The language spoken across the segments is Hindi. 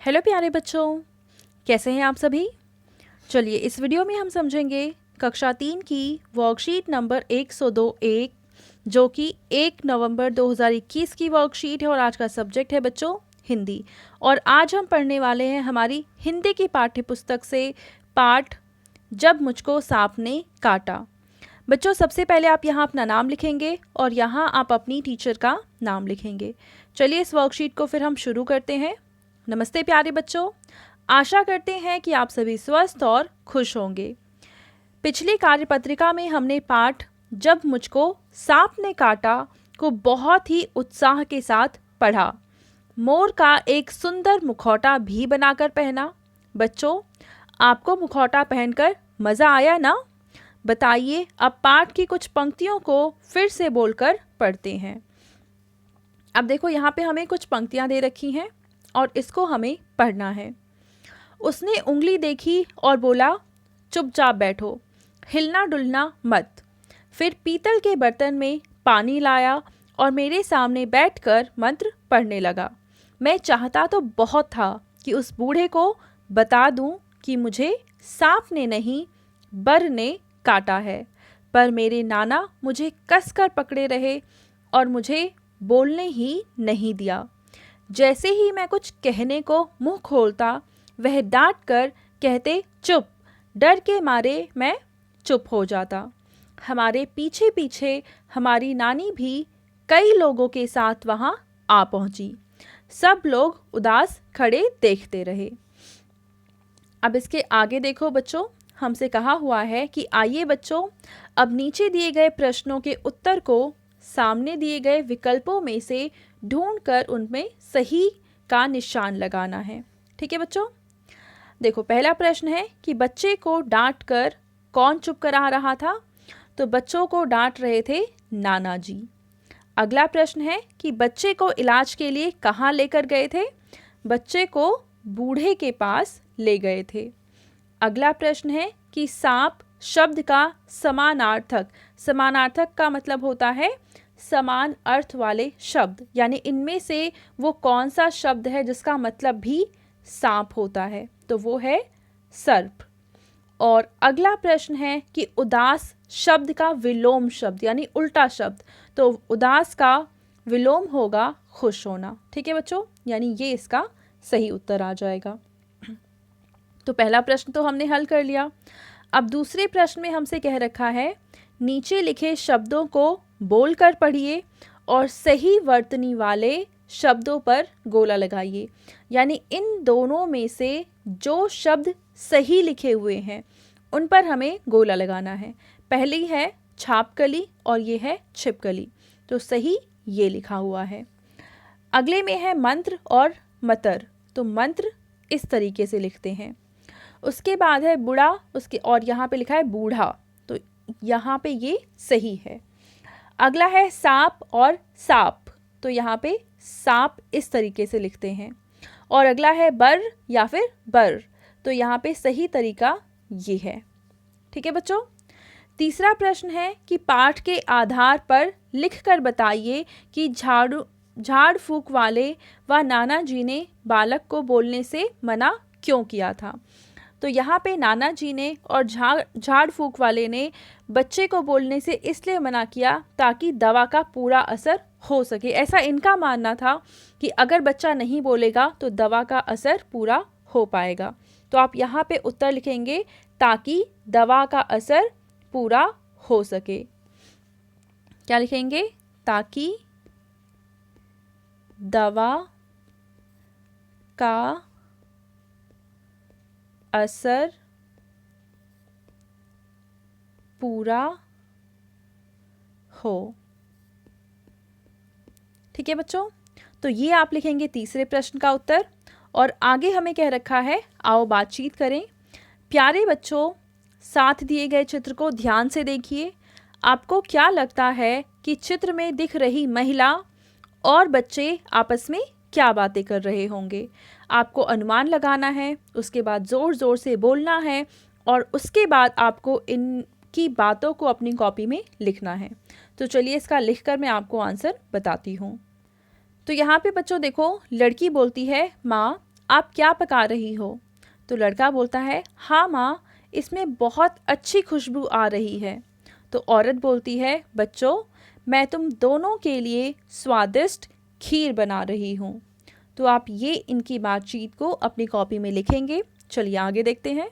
हेलो प्यारे बच्चों, कैसे हैं आप सभी। चलिए इस वीडियो में हम समझेंगे कक्षा 3 की वर्कशीट नंबर 102 जो कि 1 नवंबर 2021 की वर्कशीट है और आज का सब्जेक्ट है बच्चों हिंदी। और आज हम पढ़ने वाले हैं हमारी हिंदी की पाठ्य पुस्तक से पाठ जब मुझको सांप ने काटा। बच्चों सबसे पहले आप यहाँ अपना नाम लिखेंगे और यहाँ आप अपनी टीचर का नाम लिखेंगे। चलिए इस वर्कशीट को फिर हम शुरू करते हैं। नमस्ते प्यारे बच्चों, आशा करते हैं कि आप सभी स्वस्थ और खुश होंगे। पिछली कार्यपत्रिका में हमने पाठ जब मुझको सांप ने काटा को बहुत ही उत्साह के साथ पढ़ा। मोर का एक सुंदर मुखौटा भी बनाकर पहना। बच्चों आपको मुखौटा पहनकर मज़ा आया ना? बताइए, अब पाठ की कुछ पंक्तियों को फिर से बोलकर पढ़ते हैं। अब देखो यहाँ पे हमें कुछ पंक्तियाँ दे रखी हैं और इसको हमें पढ़ना है। उसने उंगली देखी और बोला, चुपचाप बैठो, हिलना डुलना मत। फिर पीतल के बर्तन में पानी लाया और मेरे सामने बैठकर मंत्र पढ़ने लगा। मैं चाहता तो बहुत था कि उस बूढ़े को बता दूं कि मुझे सांप ने नहीं बर ने काटा है, पर मेरे नाना मुझे कसकर पकड़े रहे और मुझे बोलने ही नहीं दिया। जैसे ही मैं कुछ कहने को मुंह खोलता वह डांट कर कहते चुप। डर के मारे मैं चुप हो जाता। हमारे पीछे पीछे हमारी नानी भी कई लोगों के साथ वहाँ आ पहुँची। सब लोग उदास खड़े देखते रहे। अब इसके आगे देखो बच्चों, हमसे कहा हुआ है कि आइए बच्चों अब नीचे दिए गए प्रश्नों के उत्तर को सामने दिए गए विकल्पों में से ढूंढकर उनमें सही का निशान लगाना है। ठीक है बच्चों, देखो पहला प्रश्न है कि बच्चे को डांट कर कौन चुप करा रहा था? तो बच्चों को डांट रहे थे नाना जी। अगला प्रश्न है कि बच्चे को इलाज के लिए कहाँ लेकर गए थे? बच्चे को बूढ़े के पास ले गए थे। अगला प्रश्न है कि सांप शब्द का समानार्थक का मतलब होता है समान अर्थ वाले शब्द, यानी इनमें से वो कौन सा शब्द है जिसका मतलब भी सांप होता है? तो वो है सर्प। और अगला प्रश्न है कि उदास शब्द का विलोम शब्द यानी उल्टा शब्द, तो उदास का विलोम होगा खुश होना। ठीक है बच्चों, यानी ये इसका सही उत्तर आ जाएगा। तो पहला प्रश्न तो हमने हल कर लिया। अब दूसरे प्रश्न में हमसे कह रखा है नीचे लिखे शब्दों को बोलकर पढ़िए और सही वर्तनी वाले शब्दों पर गोला लगाइए। यानी इन दोनों में से जो शब्द सही लिखे हुए हैं उन पर हमें गोला लगाना है। पहली है छापकली और ये है छिपकली, तो सही ये लिखा हुआ है। अगले में है मंत्र और मतर, तो मंत्र इस तरीके से लिखते हैं। उसके बाद है बुढ़ा, उसके और यहाँ पे लिखा है बूढ़ा, तो यहाँ पे ये सही है। अगला है सांप और साप, तो यहाँ पे सांप इस तरीके से लिखते हैं। और अगला है बर या फिर बर, तो यहाँ पे सही तरीका ये है। ठीक है बच्चों, तीसरा प्रश्न है कि पाठ के आधार पर लिखकर बताइए कि झाड़ फूक वाले व नाना जी ने बालक को बोलने से मना क्यों किया था? तो यहाँ पे नाना जी ने और झाड़ फूक वाले ने बच्चे को बोलने से इसलिए मना किया ताकि दवा का पूरा असर हो सके। ऐसा इनका मानना था कि अगर बच्चा नहीं बोलेगा तो दवा का असर पूरा हो पाएगा। तो आप यहाँ पे उत्तर लिखेंगे ताकि दवा का असर पूरा हो सके। क्या लिखेंगे? ताकि दवा का असर पूरा हो। ठीक है बच्चों, तो ये आप लिखेंगे तीसरे प्रश्न का उत्तर। और आगे हमें कह रखा है आओ बातचीत करें। प्यारे बच्चों, साथ दिए गए चित्र को ध्यान से देखिए। आपको क्या लगता है कि चित्र में दिख रही महिला और बच्चे आपस में क्या बातें कर रहे होंगे? आपको अनुमान लगाना है, उसके बाद ज़ोर ज़ोर से बोलना है और उसके बाद आपको इनकी बातों को अपनी कॉपी में लिखना है। तो चलिए इसका लिखकर मैं आपको आंसर बताती हूँ। तो यहाँ पे बच्चों देखो, लड़की बोलती है माँ आप क्या पका रही हो? तो लड़का बोलता है, हाँ माँ, इसमें बहुत अच्छी खुशबू आ रही है। तो औरत बोलती है, बच्चों, मैं तुम दोनों के लिए स्वादिष्ट खीर बना रही हूँ। तो आप ये इनकी बातचीत को अपनी कॉपी में लिखेंगे। चलिए आगे देखते हैं।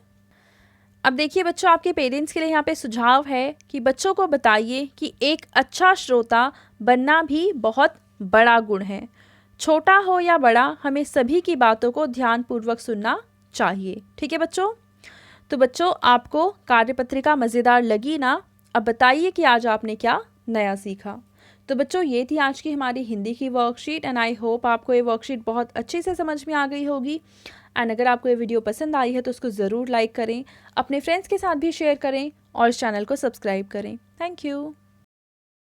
अब देखिए बच्चों, आपके पेरेंट्स के लिए यहाँ पे सुझाव है कि बच्चों को बताइए कि एक अच्छा श्रोता बनना भी बहुत बड़ा गुण है। छोटा हो या बड़ा, हमें सभी की बातों को ध्यानपूर्वक सुनना चाहिए। ठीक है बच्चों? तो बच्चों, आपको कार्यपत्रिका मज़ेदार लगी ना? अब बताइए कि आज आपने क्या नया सीखा। तो बच्चों, ये थी आज की हमारी हिंदी की वर्कशीट एंड आई होप आपको ये वर्कशीट बहुत अच्छे से समझ में आ गई होगी। एंड अगर आपको ये वीडियो पसंद आई है तो उसको ज़रूर लाइक करें, अपने फ्रेंड्स के साथ भी शेयर करें और इस चैनल को सब्सक्राइब करें। Thank you.